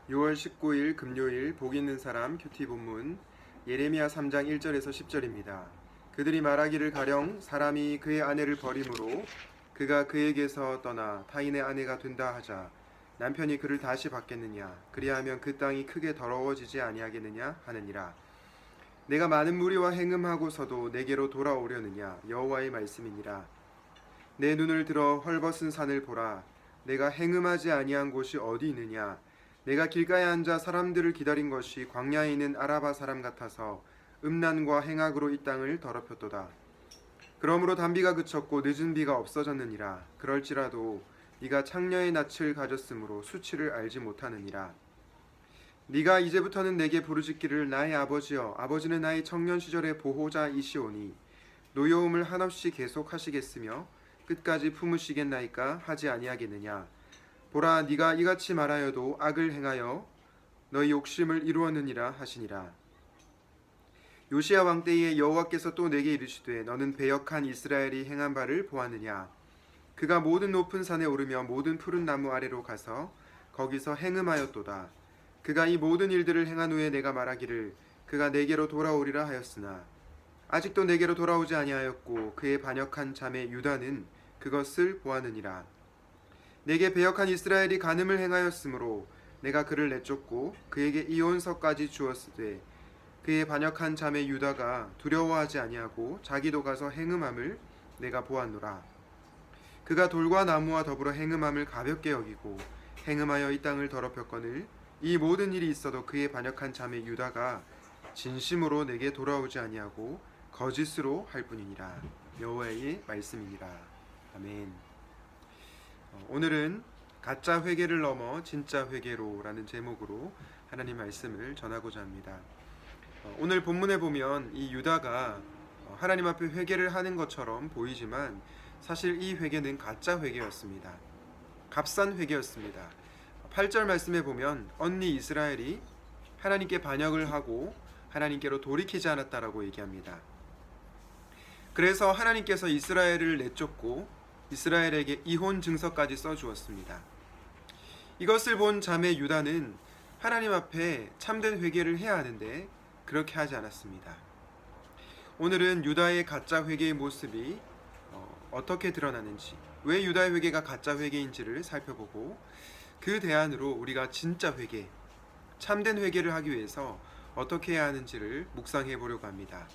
6월 19일 금요일 복 있는 사람 큐티 본문 예레미야 3장 1절에서 10절입니다. 그들이 말하기를 가령 사람이 그의 아내를 버림으로 그가 그에게서 떠나 타인의 아내가 된다 하자 남편이 그를 다시 받겠느냐 그리하면 그 땅이 크게 더러워지지 아니하겠느냐 하느니라. 내가 많은 무리와 행음하고서도 내게로 돌아오려느냐 여호와의 말씀이니라. 내 눈을 들어 헐벗은 산을 보라. 내가 행음하지 아니한 곳이 어디 있느냐. 내가 길가에 앉아 사람들을 기다린 것이 광야에 있는 아라바 사람 같아서 음란과 행악으로 이 땅을 더럽혔도다. 그러므로 단비가 그쳤고 늦은 비가 없어졌느니라. 그럴지라도 네가 창녀의 낯을 가졌으므로 수치를 알지 못하느니라. 네가 이제부터는 내게 부르짖기를 나의 아버지여, 아버지는 나의 청년 시절의 보호자이시오니 노여움을 한없이 계속하시겠으며 끝까지 품으시겠나이까 하지 아니하겠느냐. 보라, 네가 이같이 말하여도 악을 행하여 너희 욕심을 이루었느니라 하시니라. 요시야 왕 때에 여호와께서 또 내게 이르시되 너는 배역한 이스라엘이 행한 바를 보았느냐. 그가 모든 높은 산에 오르며 모든 푸른 나무 아래로 가서 거기서 행음하였도다. 그가 이 모든 일들을 행한 후에 내가 말하기를 그가 내게로 돌아오리라 하였으나 아직도 내게로 돌아오지 아니하였고 그의 반역한 자매 유다는 그것을 보았느니라. 내게 배역한 이스라엘이 간음을 행하였으므로 내가 그를 내쫓고 그에게 이혼서까지 주었으되 그의 반역한 자매 유다가 두려워하지 아니하고 자기도 가서 행음함을 내가 보았노라. 그가 돌과 나무와 더불어 행음함을 가볍게 여기고 행음하여 이 땅을 더럽혔거늘 이 모든 일이 있어도 그의 반역한 자매 유다가 진심으로 내게 돌아오지 아니하고 거짓으로 할 뿐이니라. 여호와의 말씀이니라. 아멘. 오늘은 가짜 회개를 넘어 진짜 회개로라는 제목으로 하나님 말씀을 전하고자 합니다. 오늘 본문에 보면 이 유다가 하나님 앞에 회개를 하는 것처럼 보이지만 사실 이 회개는 가짜 회개였습니다. 값싼 회개였습니다. 8절 말씀에 보면 언니 이스라엘이 하나님께 반역을 하고 하나님께로 돌이키지 않았다라고 얘기합니다. 그래서 하나님께서 이스라엘을 내쫓고 이스라엘에게 이혼 증서까지 써주었습니다. 이것을 본 자매 유다는 하나님 앞에 참된 회개를 해야 하는데 그렇게 하지 않았습니다. 오늘은 유다의 가짜 회개의 모습이 어떻게 드러나는지, 왜 유다의 회개가 가짜 회개인지를 살펴보고 그 대안으로 우리가 진짜 회개, 참된 회개를 하기 위해서 어떻게 해야 하는지를 묵상해 보려고 합니다.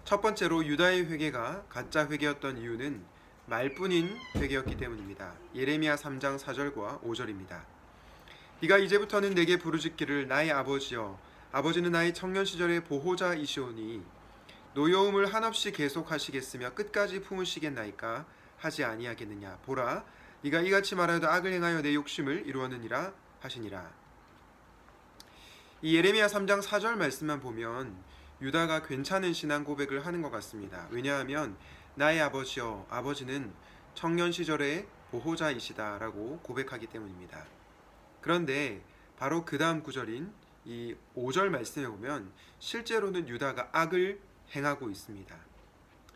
첫 번째로 유다의 회개가 가짜 회개였던 이유는 말뿐인 회개였기 때문입니다. 예레미야 3장 4절과 5절입니다. 네가 이제부터는 내게 부르짖기를 나의 아버지여, 아버지는 나의 청년 시절의 보호자이시오니 노여움을 한없이 계속하시겠으며 끝까지 품으시겠나이까 하지 아니하겠느냐. 보라, 네가 이같이 말하여도 악을 행하여 내 욕심을 이루었느니라 하시니라. 이 예레미야 3장 4절 말씀만 보면 유다가 괜찮은 신앙 고백을 하는 것 같습니다. 왜냐하면 나의 아버지여, 아버지는 청년 시절의 보호자이시다라고 고백하기 때문입니다. 그런데 바로 그 다음 구절인 이 5절 말씀에 보면 실제로는 유다가 악을 행하고 있습니다.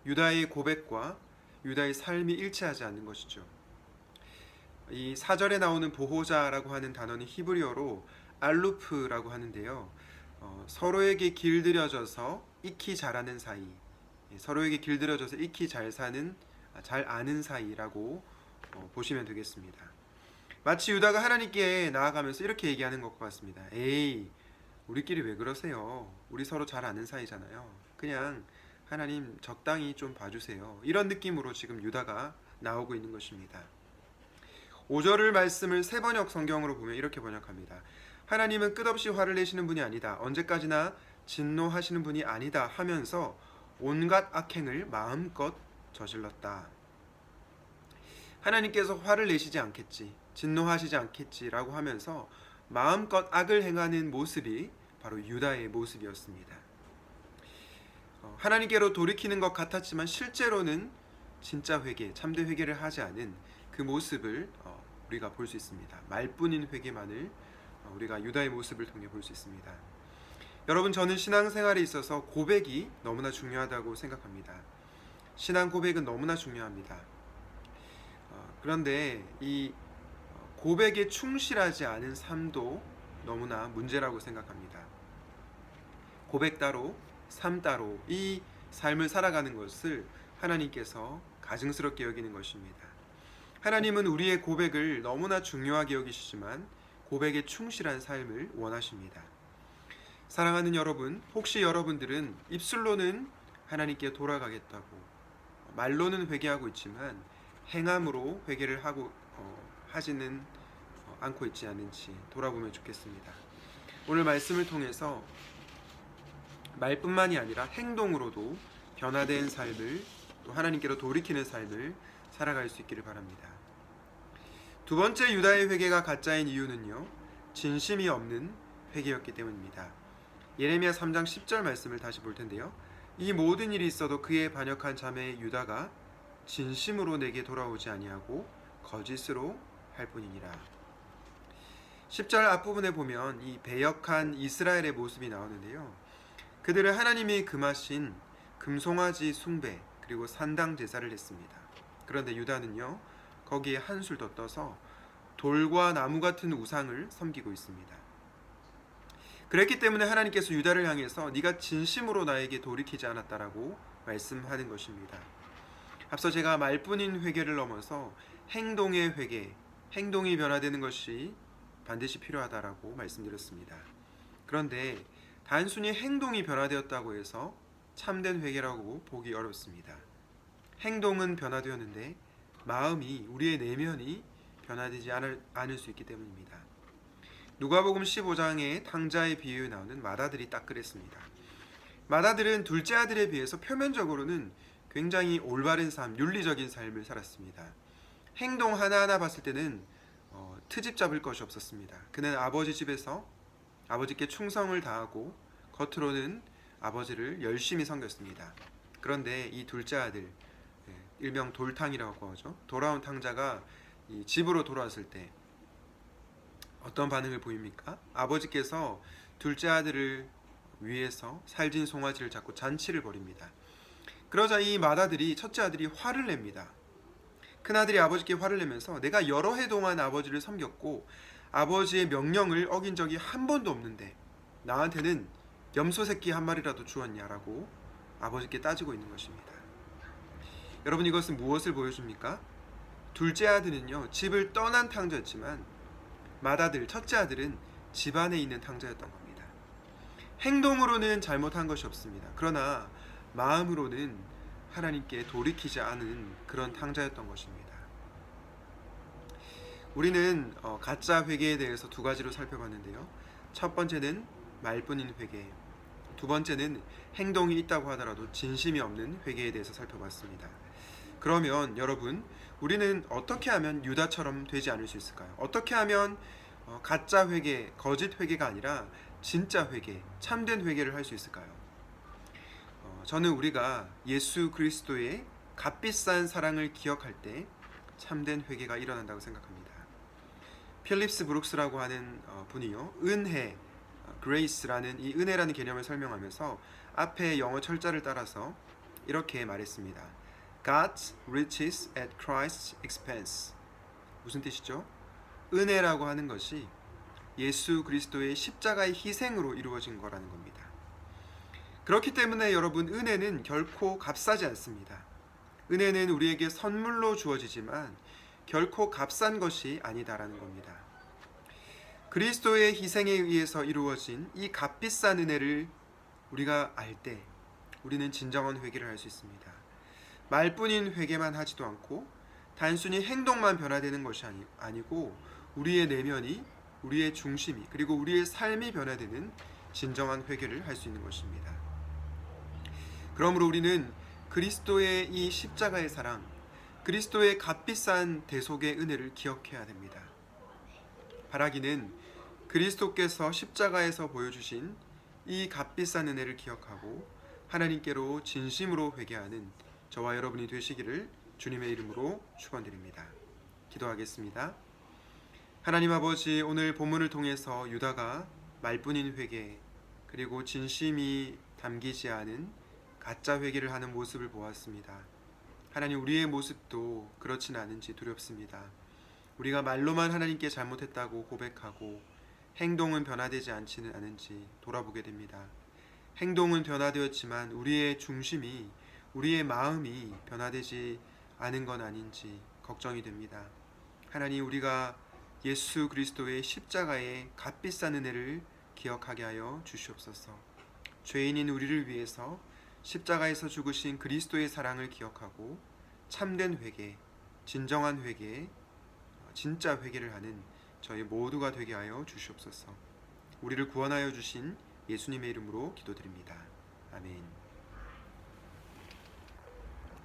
유다의 고백과 유다의 삶이 일치하지 않는 것이죠. 이 4절에 나오는 보호자라고 하는 단어는 히브리어로 알루프라고 하는데요. 서로에게 길들여져서 익히 잘하는 사이, 서로에게 길들여져서 익히 잘 사는, 잘 아는 사이라고 보시면 되겠습니다. 마치 유다가 하나님께 나아가면서 이렇게 얘기하는 것과 같습니다. 에이, 우리끼리 왜 그러세요? 우리 서로 잘 아는 사이잖아요. 그냥 하나님 적당히 좀 봐주세요. 이런 느낌으로 지금 유다가 나오고 있는 것입니다. 5절을 말씀을 세번역 성경으로 보면 이렇게 번역합니다. 하나님은 끝없이 화를 내시는 분이 아니다. 언제까지나 진노하시는 분이 아니다 하면서 온갖 악행을 마음껏 저질렀다. 하나님께서 화를 내시지 않겠지, 진노하시지 않겠지라고 하면서 마음껏 악을 행하는 모습이 바로 유다의 모습이었습니다. 하나님께로 돌이키는 것 같았지만 실제로는 진짜 회개, 참된 회개를 하지 않은 그 모습을 우리가 볼 수 있습니다. 말뿐인 회개만을 우리가 유다의 모습을 통해 볼 수 있습니다. 여러분, 저는 신앙생활에 있어서 고백이 너무나 중요하다고 생각합니다. 신앙 고백은 너무나 중요합니다. 그런데 이 고백에 충실하지 않은 삶도 너무나 문제라고 생각합니다. 고백 따로, 삶 따로 이 삶을 살아가는 것을 하나님께서 가증스럽게 여기는 것입니다. 하나님은 우리의 고백을 너무나 중요하게 여기시지만 고백에 충실한 삶을 원하십니다. 사랑하는 여러분, 혹시 여러분들은 입술로는 하나님께 돌아가겠다고 말로는 회개하고 있지만 행함으로 회개를 하지는 않고 있지 않은지 돌아보면 좋겠습니다. 오늘 말씀을 통해서 말뿐만이 아니라 행동으로도 변화된 삶을, 또 하나님께로 돌이키는 삶을 살아갈 수 있기를 바랍니다. 두 번째 유다의 회개가 가짜인 이유는요, 진심이 없는 회개였기 때문입니다. 예레미야 3장 10절 말씀을 다시 볼 텐데요. 이 모든 일이 있어도 그의 반역한 자매 유다가 진심으로 내게 돌아오지 아니하고 거짓으로 할 뿐이니라. 10절 앞부분에 보면 이 배역한 이스라엘의 모습이 나오는데요. 그들은 하나님이 금하신 금송아지 숭배 그리고 산당 제사를 했습니다. 그런데 유다는요, 거기에 한술 더 떠서 돌과 나무 같은 우상을 섬기고 있습니다. 그랬기 때문에 하나님께서 유다를 향해서 네가 진심으로 나에게 돌이키지 않았다라고 말씀하는 것입니다. 앞서 제가 말뿐인 회개를 넘어서 행동의 회개, 행동이 변화되는 것이 반드시 필요하다라고 말씀드렸습니다. 그런데 단순히 행동이 변화되었다고 해서 참된 회개라고 보기 어렵습니다. 행동은 변화되었는데 마음이, 우리의 내면이 변화되지 않을 수 있기 때문입니다. 누가복음 15장의 탕자의 비유에 나오는 마다들이 딱 그랬습니다. 마다들은 둘째 아들에 비해서 표면적으로는 굉장히 올바른 삶, 윤리적인 삶을 살았습니다. 행동 하나하나 봤을 때는 트집 잡을 것이 없었습니다. 그는 아버지 집에서 아버지께 충성을 다하고 겉으로는 아버지를 열심히 섬겼습니다. 그런데 이 둘째 아들, 일명 돌탕이라고 하죠. 돌아온 탕자가 이 집으로 돌아왔을 때 어떤 반응을 보입니까? 아버지께서 둘째 아들을 위해서 살진 송아지를 잡고 잔치를 벌입니다. 그러자 이 맏아들이, 첫째 아들이 화를 냅니다. 큰아들이 아버지께 화를 내면서 내가 여러 해 동안 아버지를 섬겼고 아버지의 명령을 어긴 적이 한 번도 없는데 나한테는 염소 새끼 한 마리라도 주었냐라고 아버지께 따지고 있는 것입니다. 여러분, 이것은 무엇을 보여줍니까? 둘째 아들은요, 집을 떠난 탕자였지만 맏아들, 첫째 아들은 집안에 있는 탕자였던 겁니다. 행동으로는 잘못한 것이 없습니다. 그러나 마음으로는 하나님께 돌이키지 않은 그런 탕자였던 것입니다. 우리는 가짜 회개에 대해서 두 가지로 살펴봤는데요. 첫 번째는 말뿐인 회개, 두 번째는 행동이 있다고 하더라도 진심이 없는 회개에 대해서 살펴봤습니다. 그러면 여러분, 우리는 어떻게 하면 유다처럼 되지 않을 수 있을까요? 어떻게 하면 가짜 회개, 거짓 회개가 아니라 진짜 회개, 참된 회개를 할 수 있을까요? 저는 우리가 예수 그리스도의 값비싼 사랑을 기억할 때 참된 회개가 일어난다고 생각합니다. 필립스 브룩스라고 하는 분이요, 은혜, grace라는 이 은혜라는 개념을 설명하면서 앞에 영어 철자를 따라서 이렇게 말했습니다. God's riches at Christ's expense. 무슨 뜻이죠? 은혜라고 하는 것이 예수 그리스도의 십자가의 희생으로 이루어진 거라는 겁니다. 그렇기 때문에 여러분, 은혜는 결코 값싸지 않습니다. 은혜는 우리에게 선물로 주어지지만 결코 값싼 것이 아니다라는 겁니다. 그리스도의 희생에 의해서 이루어진 이 값비싼 은혜를 우리가 알 때 우리는 진정한 회개를 할 수 있습니다. 말뿐인 회개만 하지도 않고 단순히 행동만 변화되는 것이 아니고 우리의 내면이, 우리의 중심이, 그리고 우리의 삶이 변화되는 진정한 회개를 할 수 있는 것입니다. 그러므로 우리는 그리스도의 이 십자가의 사랑, 그리스도의 값비싼 대속의 은혜를 기억해야 됩니다. 바라기는 그리스도께서 십자가에서 보여주신 이 값비싼 은혜를 기억하고 하나님께로 진심으로 회개하는 저와 여러분이 되시기를 주님의 이름으로 축원드립니다. 기도하겠습니다. 하나님 아버지, 오늘 본문을 통해서 유다가 말뿐인 회개, 그리고 진심이 담기지 않은 가짜 회개를 하는 모습을 보았습니다. 하나님, 우리의 모습도 그렇진 않은지 두렵습니다. 우리가 말로만 하나님께 잘못했다고 고백하고 행동은 변화되지 않지는 않은지 돌아보게 됩니다. 행동은 변화되었지만 우리의 중심이, 우리의 마음이 변화되지 않은 건 아닌지 걱정이 됩니다. 하나님, 우리가 예수 그리스도의 십자가의 값비싼 은혜를 기억하게 하여 주시옵소서. 죄인인 우리를 위해서 십자가에서 죽으신 그리스도의 사랑을 기억하고 참된 회개, 진정한 회개, 진짜 회개를 하는 저희 모두가 되게 하여 주시옵소서. 우리를 구원하여 주신 예수님의 이름으로 기도드립니다. 아멘.